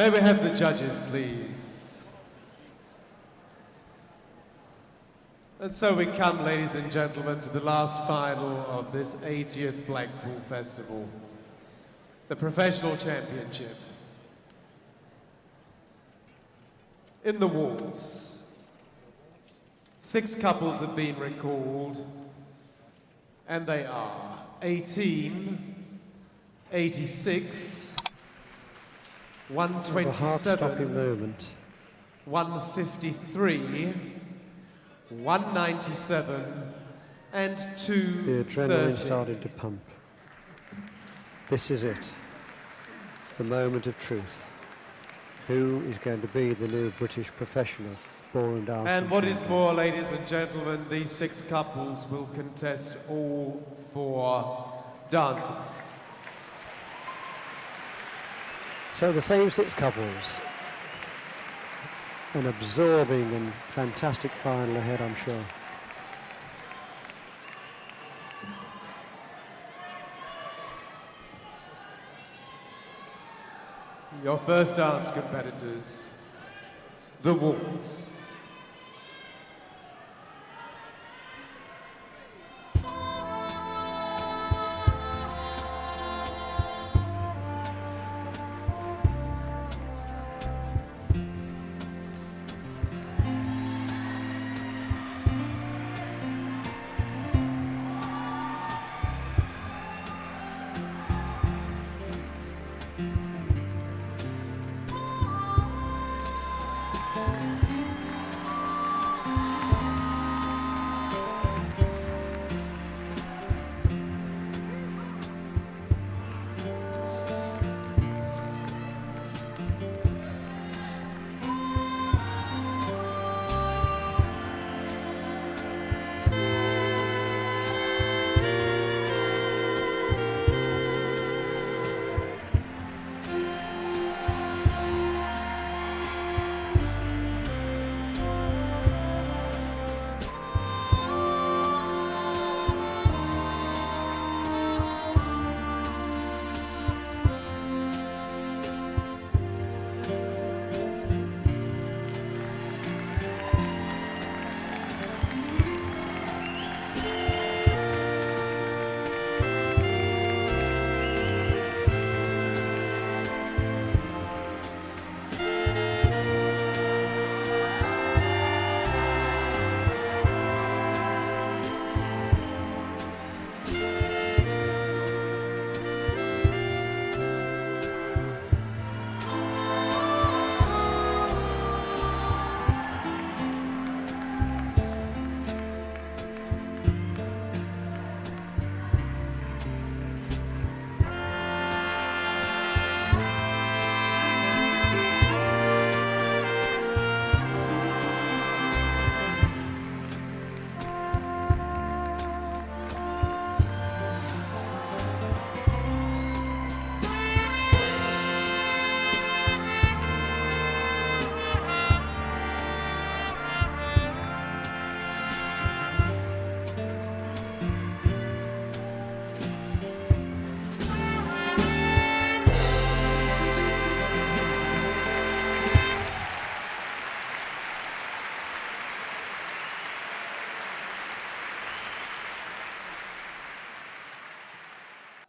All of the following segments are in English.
May we have the judges, please? And so we come, ladies and gentlemen, to the last final of this 80th Blackpool Festival, the Professional Championship. In the waltz, 6 couples have been recalled, and they are 18, 86, A heart-stopping 127, moment. 153, 197, and The 230. adrenaline started to pump. This is it. The moment of truth. Who is going to be the new British professional ballroom dancer? And what is more, ladies and gentlemen, these 6 couples will contest all 4 dances. So the same 6 couples. An absorbing and fantastic final ahead, I'm sure. Your first dance competitors, the waltz.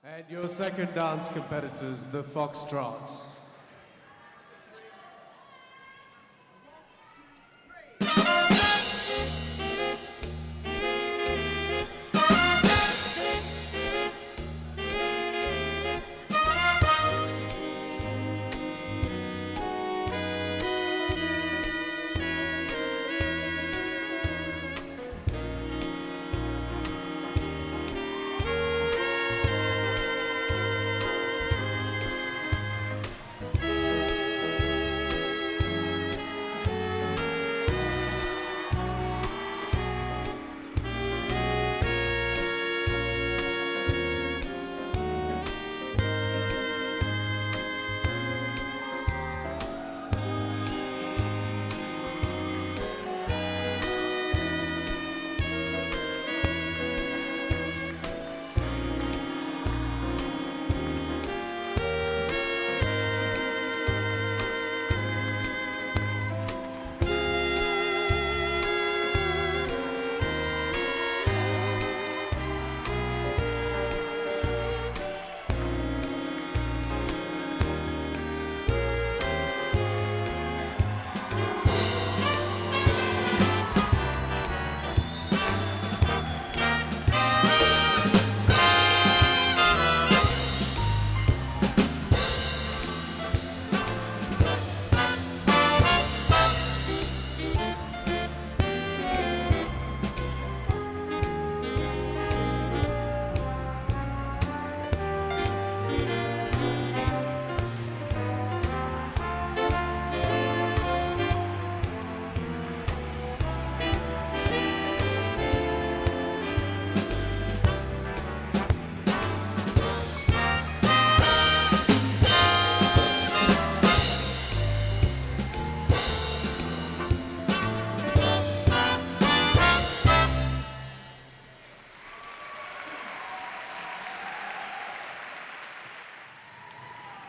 And your second dance competitors, the Foxtrot.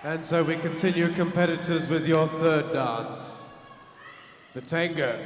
And so we continue, competitors, with your third dance, the tango.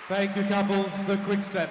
Thank you, couples. The quick step.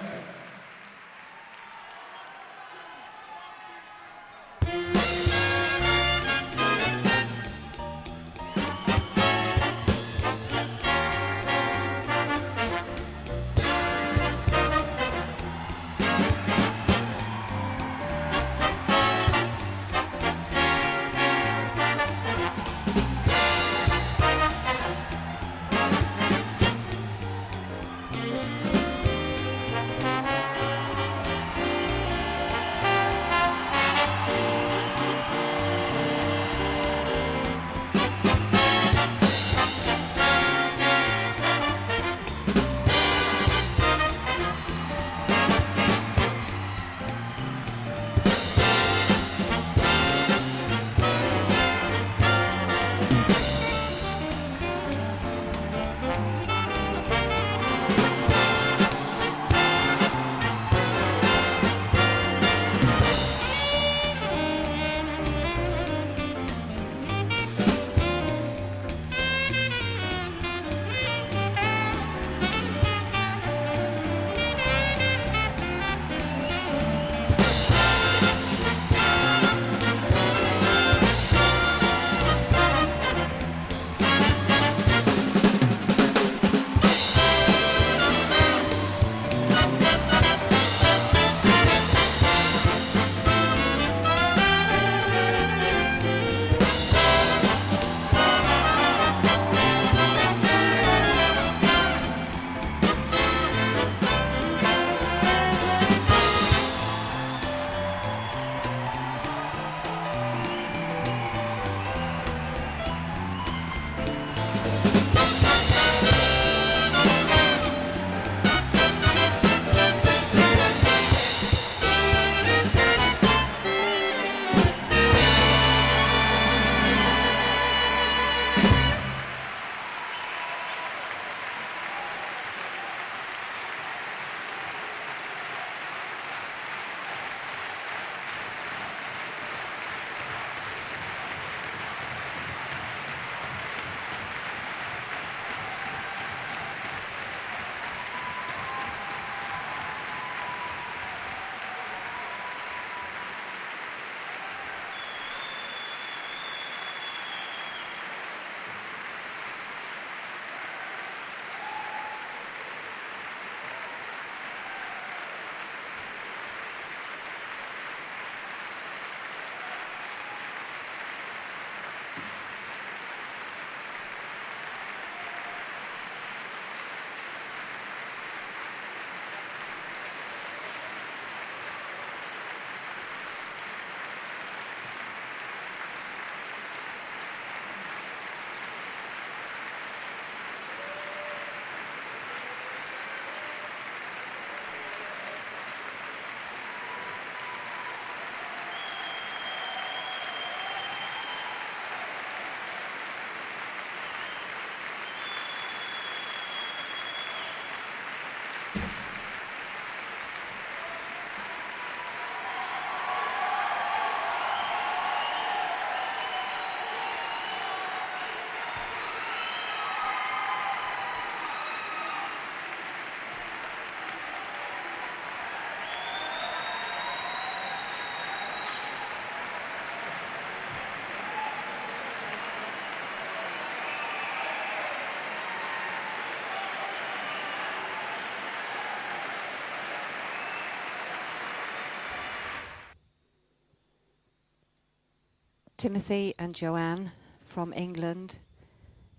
Timothy and Joanne from England,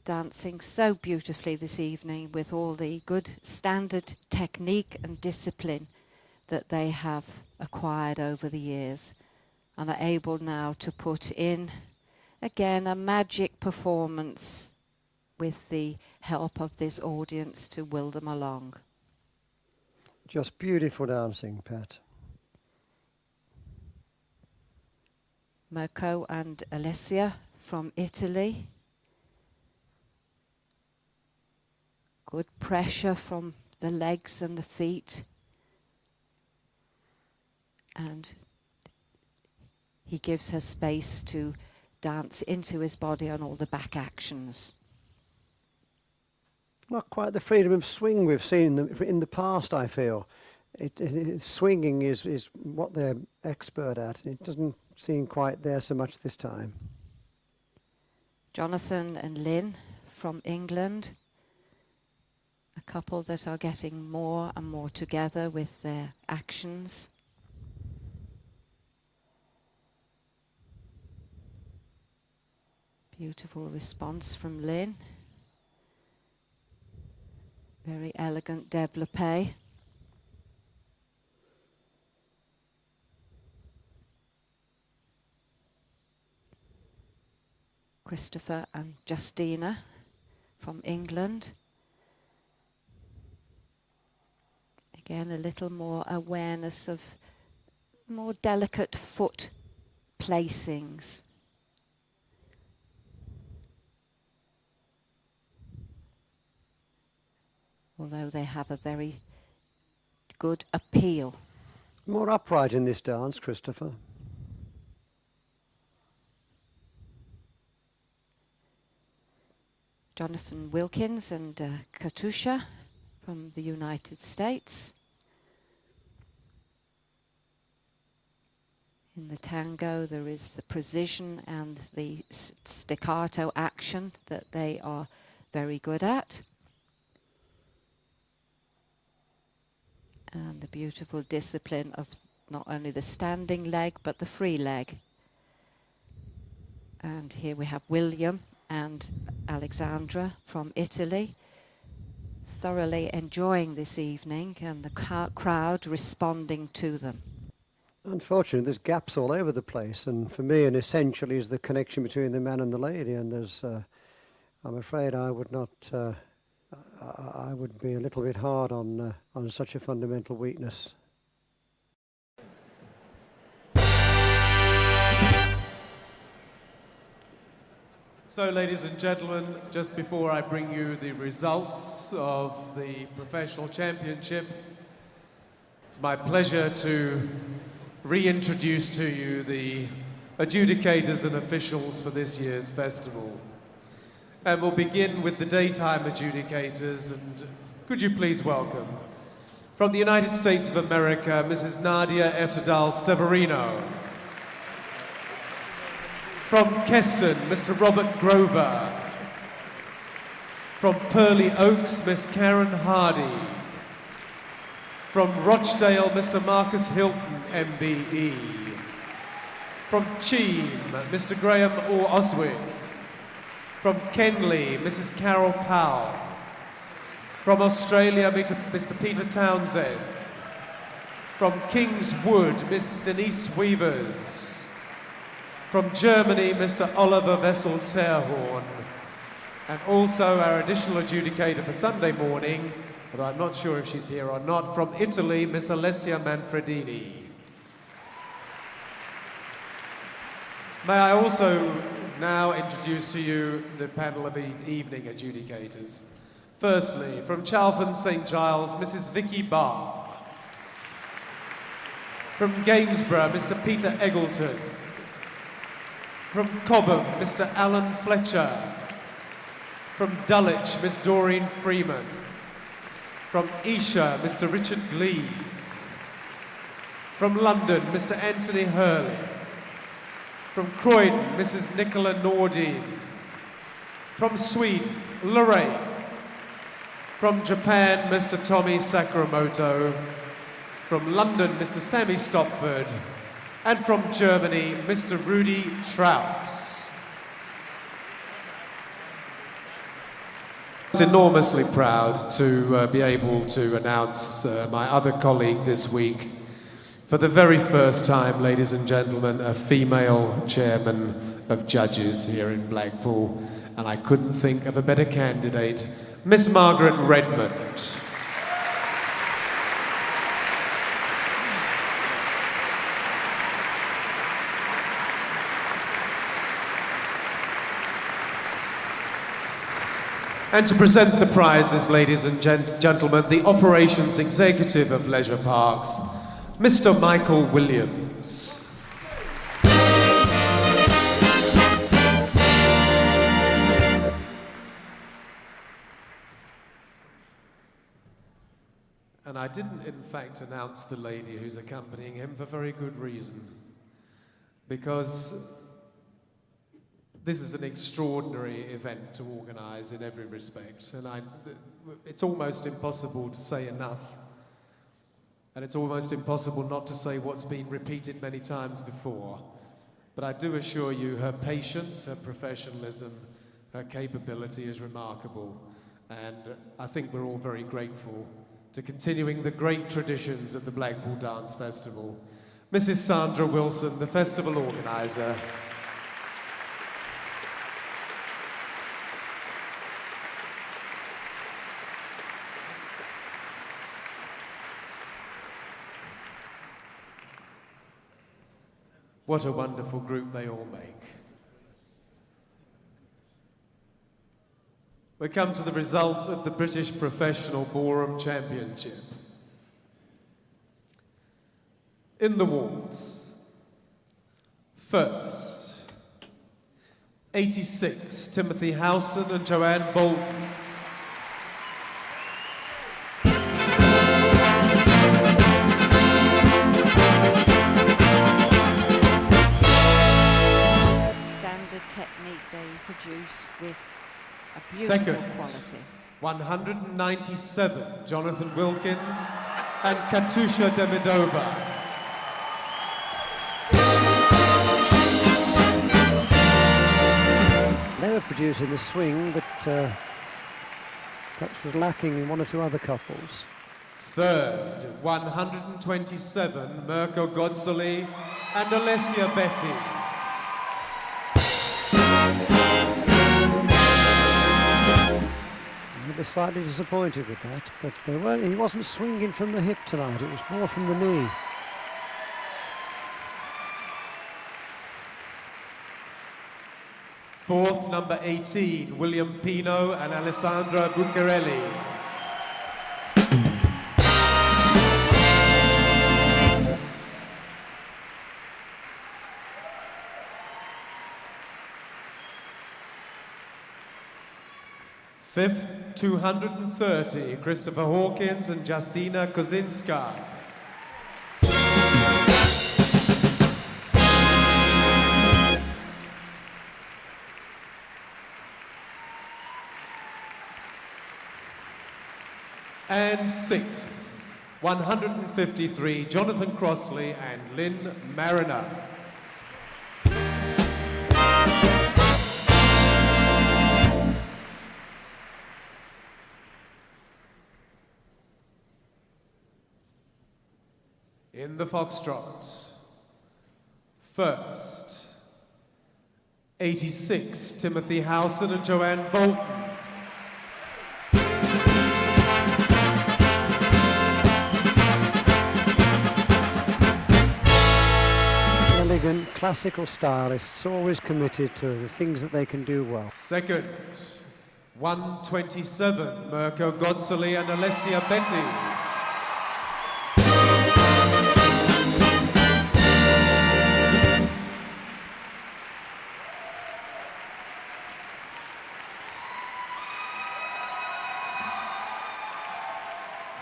dancing so beautifully this evening with all the good standard technique and discipline that they have acquired over the years, and are able now to put in, again, a magic performance with the help of this audience to will them along. Just beautiful dancing, Pat. Mirko and Alessia from Italy. Good pressure from the legs and the feet. And he gives her space to dance into his body on all the back actions. Not quite the freedom of swing we've seen in the past, I feel. Swinging is what they're expert at. It doesn't seem quite there so much this time. Jonathan and Lynn from England, a couple that are getting more and more together with their actions. Beautiful response from Lynn. Very elegant développé. Christopher and Justina from England. Again, a little more awareness of more delicate foot placings. Although they have a very good appeal. More upright in this dance, Christopher. Jonathan Wilkins and Katusha from the United States. In the tango, there is the precision and the staccato action that they are very good at. And the beautiful discipline of not only the standing leg, but the free leg. And here we have William and Alexandra from Italy, thoroughly enjoying this evening, and the crowd responding to them. Unfortunately, there's gaps all over the place, and for me, an essential is the connection between the man and the lady, and there's, I'm afraid I would not, I would be a little bit hard on such a fundamental weakness. So, ladies and gentlemen, just before I bring you the results of the professional championship, it's my pleasure to reintroduce to you the adjudicators and officials for this year's festival. And we'll begin with the daytime adjudicators, and could you please welcome, from the United States of America, Mrs. Nadia Eftedal Severino. From Keston, Mr. Robert Grover. From Purley Oaks, Miss Karen Hardy. From Rochdale, Mr. Marcus Hilton, MBE. From Cheam, Mr. Graham O. Oswick. From Kenley, Mrs. Carol Powell. From Australia, Mr. Peter Townsend. From Kingswood, Miss Denise Weavers. From Germany, Mr. Oliver Wessel-Terhorn. And also our additional adjudicator for Sunday morning, although I'm not sure if she's here or not, from Italy, Miss Alessia Manfredini. May I also now introduce to you the panel of evening adjudicators. Firstly, from Chalfont St. Giles, Mrs. Vicky Barr. From Gainsborough, Mr. Peter Eggleton. From Cobham, Mr. Alan Fletcher. From Dulwich, Miss Doreen Freeman. From Esher, Mr. Richard Gleave. From London, Mr. Anthony Hurley. From Croydon, Mrs. Nicola Nordin. From Sweden, Lorraine. From Japan, Mr. Tommy Sakamoto. From London, Mr. Sammy Stopford. And from Germany, Mr. Rudi Trautz. I'm enormously proud to be able to announce my other colleague this week. For the very first time, ladies and gentlemen, a female chairman of judges here in Blackpool, and I couldn't think of a better candidate, Miss Margaret Redmond. And to present the prizes, ladies and gentlemen, the Operations Executive of Leisure Parks, Mr. Michael Williams. And I didn't, in fact, announce the lady who's accompanying him for very good reason. Because this is an extraordinary event to organise in every respect, and it's almost impossible to say enough. And it's almost impossible not to say what's been repeated many times before. But I do assure you her patience, her professionalism, her capability is remarkable. And I think we're all very grateful to continuing the great traditions of the Blackpool Dance Festival. Mrs. Sandra Wilson, the festival organiser. What a wonderful group they all make. We come to the result of the British Professional Ballroom Championship. In the waltz, first, 86, Timothy Howson and Joanne Bolton. Technique they produce with a beautiful Second, quality. 197, Jonathan Wilkins and Katusha Demidova. They were producing a swing that perhaps was lacking in one or two other couples. Third, 127, Mirko Godzoli and Alessia Betty. He was slightly disappointed with that, but he wasn't swinging from the hip tonight, it was more from the knee. Fourth, number 18, William Pino and Alessandra Buccarelli. Fifth, 230, Christopher Hawkins and Justina Kozinska. And sixth, 153, Jonathan Crossley and Lynn Mariner. In the foxtrot, first, 86, Timothy Howson and Joanne Bolton. Elegant, classical stylists, always committed to the things that they can do well. Second, 127, Mirko Godzoli and Alessia Betty.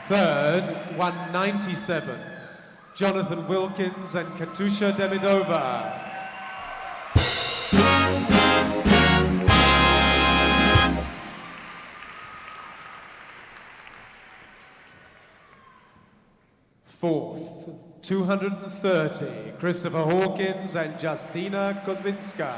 Third, 197, Jonathan Wilkins and Katusha Demidova. Fourth, 230, Christopher Hawkins and Justina Kozinska.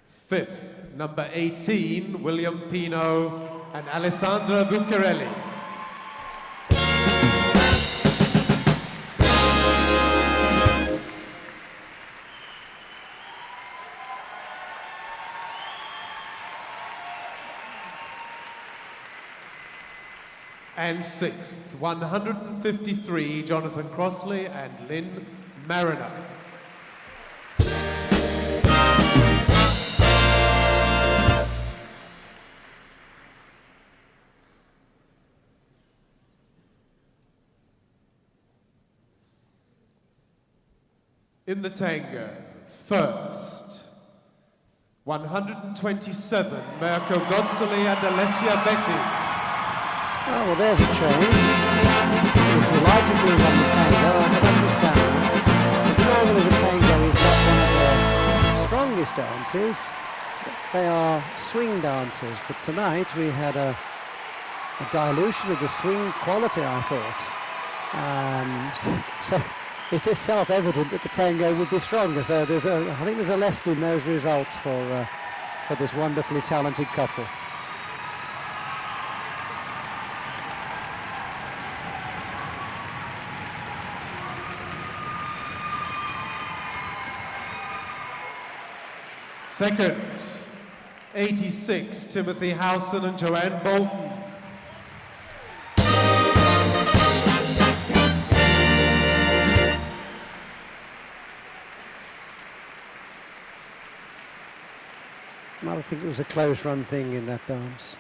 Fifth, number 18, William Pino and Alessandra Buccarelli. And sixth, 153, Jonathan Crossley and Lynn Mariner. In the tango, first, 127, Mirko Gozzoli and Alessia Betti. Oh, well, there's a change. He's delighted to move on the tango. I can understand that. Normally the tango is not one of their strongest dances. They are swing dancers, but tonight we had a dilution of the swing quality, I thought. So it is self-evident that the tango would be stronger. So I think there's a lesson in those results for this wonderfully talented couple. Second, 86, Timothy Howson and Joanne Bolton. I think it was a close run thing in that dance.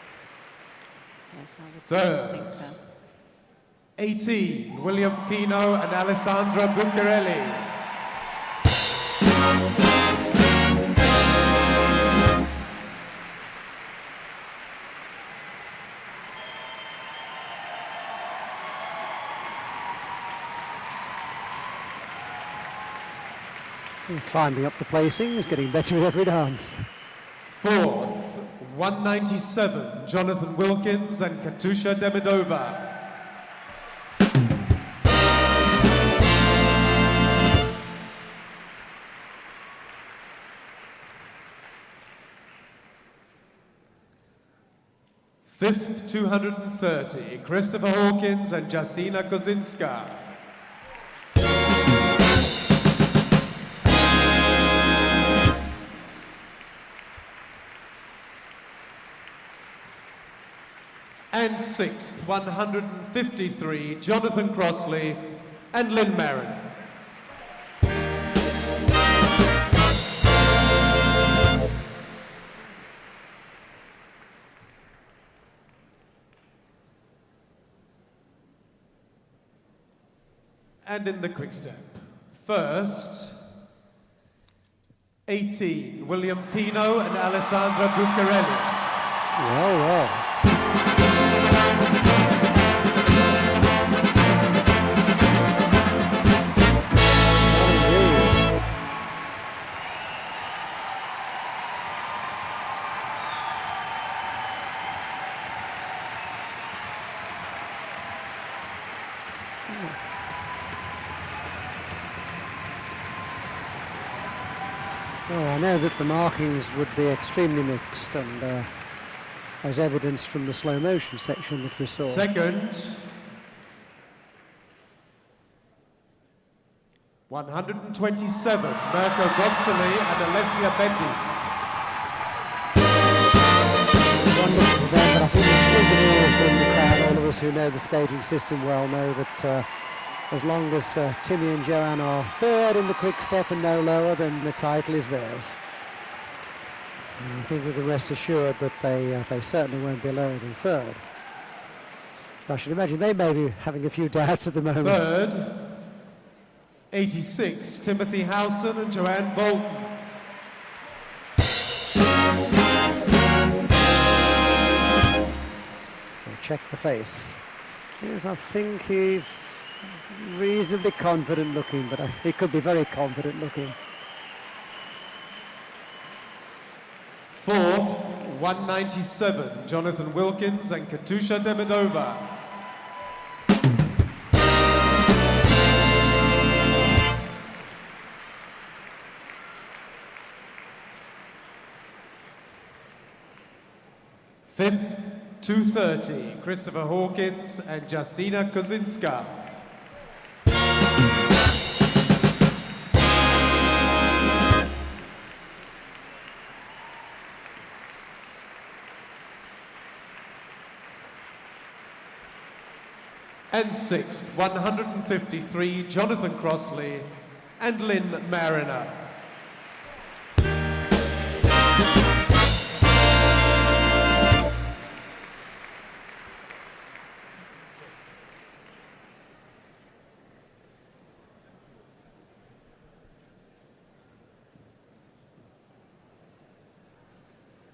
Yes, I would Third, think so. 18, William Pino and Alessandra Buccarelli. Climbing up the placings, getting better with every dance. Fourth, 197, Jonathan Wilkins and Katusha Demidova. Fifth, 230, Christopher Hawkins and Justina Kozinska. And sixth, 153, Jonathan Crossley and Lynn Mariner. And in the quick step, first, 18, William Pino and Alessandra Buccarelli. Well. Well, I know that the markings would be extremely mixed, and as evidenced from the slow motion section that we saw. Second, 127, Mirko Gozzoli and Alessia Betti. Wonderful for them, but I think the souvenirs in the crowd, all of us who know the skating system well, know that as long as Timmy and Joanne are third in the quick step and no lower, then the title is theirs. And I think we can rest assured that they certainly won't be lower than third. I should imagine they may be having a few doubts at the moment. Third, 86, Timothy Howson and Joanne Bolton. We'll check the face. Yes, I think he's reasonably confident looking, but he could be very confident looking. Fourth, 197, Jonathan Wilkins and Katusha Demidova. Fifth, 230, Christopher Hawkins and Justina Kozinska. And sixth, 153, Jonathan Crossley and Lynn Mariner.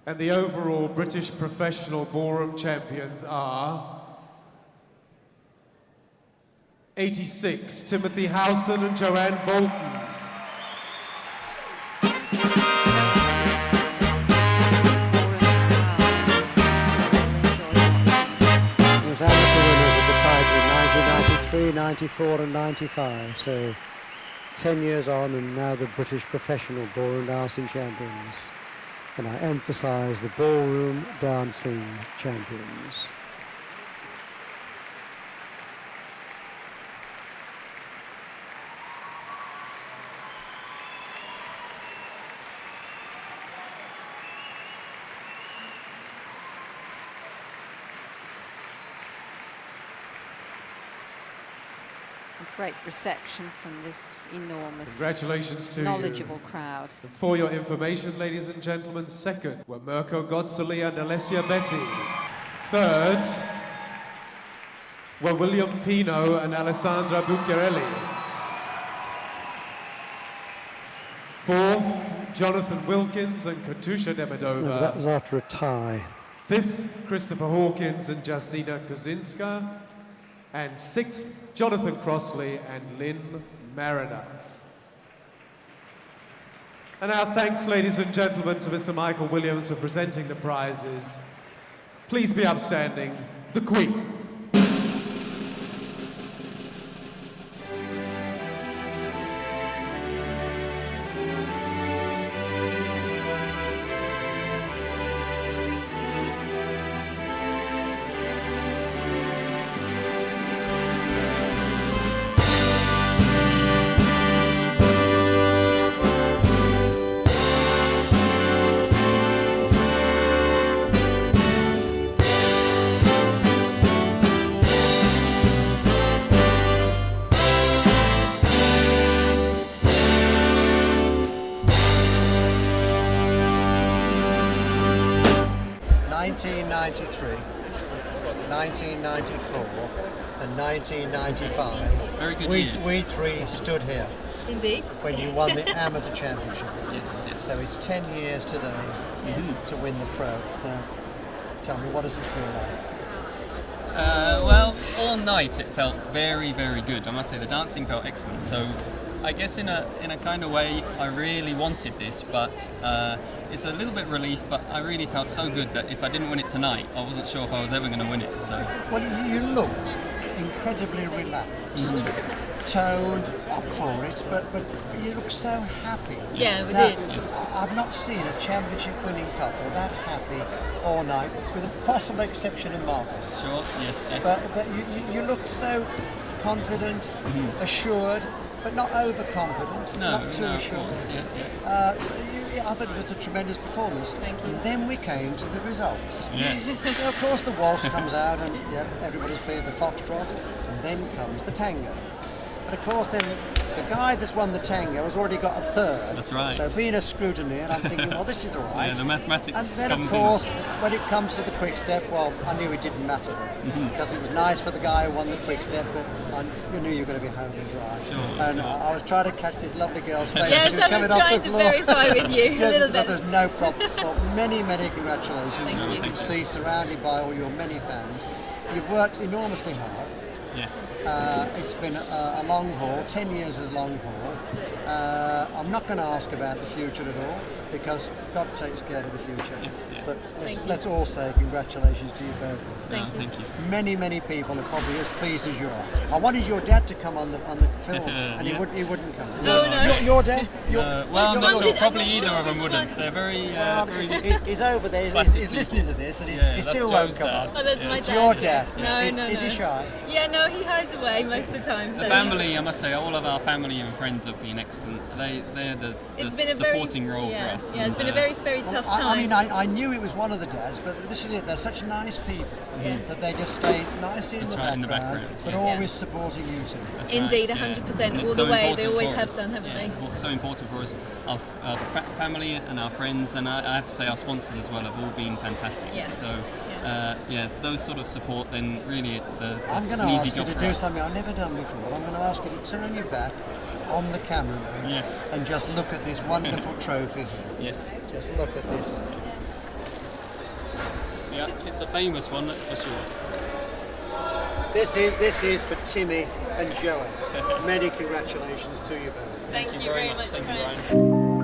And the overall British Professional Ballroom champions are 86, Timothy Howson and Joanne Bolton. He was amateur winners of the title in 1993, 94 and 95, so 10 years on and now the British Professional Ballroom Dancing champions. And I emphasise the Ballroom Dancing champions. Great reception from this enormous, Congratulations to knowledgeable you. crowd. And for your information, ladies and gentlemen, second were Mirko Godzoli and Alessia Betti. Third were William Pino and Alessandra Bucchiarelli. Fourth, Jonathan Wilkins and Katusha No, Demidova. that was after a tie. Fifth, Christopher Hawkins and Justina Kozinska. And sixth, Jonathan Crossley and Lynn Mariner. And our thanks, ladies and gentlemen, to Mr. Michael Williams for presenting the prizes. Please be upstanding, the Queen. '93, 1994 and 1995. Very good we, years. we three stood here Indeed. when you won the amateur championship. Yes, yes. So it's 10 years today to win the pro. Tell me, what does it feel like? Well, all night it felt very, very good. I must say the dancing felt excellent. So I guess in a kind of way I really wanted this, but it's a little bit relief, but I really felt so good that if I didn't win it tonight, I wasn't sure if I was ever going to win it. So Well, you looked incredibly relaxed, toned, up for it, but you look so happy. Yeah, we That- did. Yes. I've not seen a championship winning couple that happy all night, with a possible exception in Marcus. sure, yes, yes. But you looked so confident, assured, but not overconfident, no, not too no, of assured. course, yeah. I thought it was a tremendous performance. Thank you. And then we came to the results. Yes. So of course the waltz comes out and everybody's playing the foxtrot, and then comes the tango. But of course then the guy that's won the tango has already got a third. That's right. So being a scrutineer, I'm thinking, well, this is all right. Yeah, the mathematics And then of comes course, when it comes to the quick step, well, I knew it didn't matter then. Because it was nice for the guy who won the quick step, but you knew you were going to be home and dry. Sure, and sure. I was trying to catch this lovely girl's face. Yes, She was I coming was off trying the to floor. verify with you a little So bit. there's no problem. Well, many, many congratulations. Thank you. You can see, surrounded by all your many fans, you've worked enormously hard. Yes. It's been a long haul, 10 years is a long haul. I'm not going to ask about the future at all, because God takes care of the future. Yes, yeah. But let's all say congratulations to you both. Thank you. Many people are probably as pleased as you are. I wanted your dad to come on the film, and Yeah. he wouldn't come. No. Your dad? Well, I'm not your sure. dad- Probably I'm not either sure of them which wouldn't. one. They're very, He's over there. He's Classic listening to this, and he that's still won't Joe's come dad. on. Oh, that's Yeah. my It's dad. your dad. No. Is he shy? Yeah, no, he hides away most of the time. So The family, I must say, all of our family and friends have been excellent. They're the It's been a very supporting role for us. Yeah, it's and, been a very tough I time. mean, I knew it was one of the dads, but this is it. They're such nice people that they just stay nicely That's in, right, the in the background, background, but yeah. always supporting you two. That's Indeed, right, 100%, And it's all the way. important They always for have us. done, haven't they? It's so important for us, our family and our friends, and I have to say our sponsors as well have all been fantastic. Yeah. So, those sort of support, then really I'm going it's to an easy ask you job to for do us. something I've never done before. I'm going to ask you to turn your back on the camera Yes. and just look at this wonderful trophy here. Yes. Just look at this. Yeah, it's a famous one, that's for sure. This is for Timmy and Joey. Many congratulations to you both. Thank you very much, Thank you, Brian. Brian.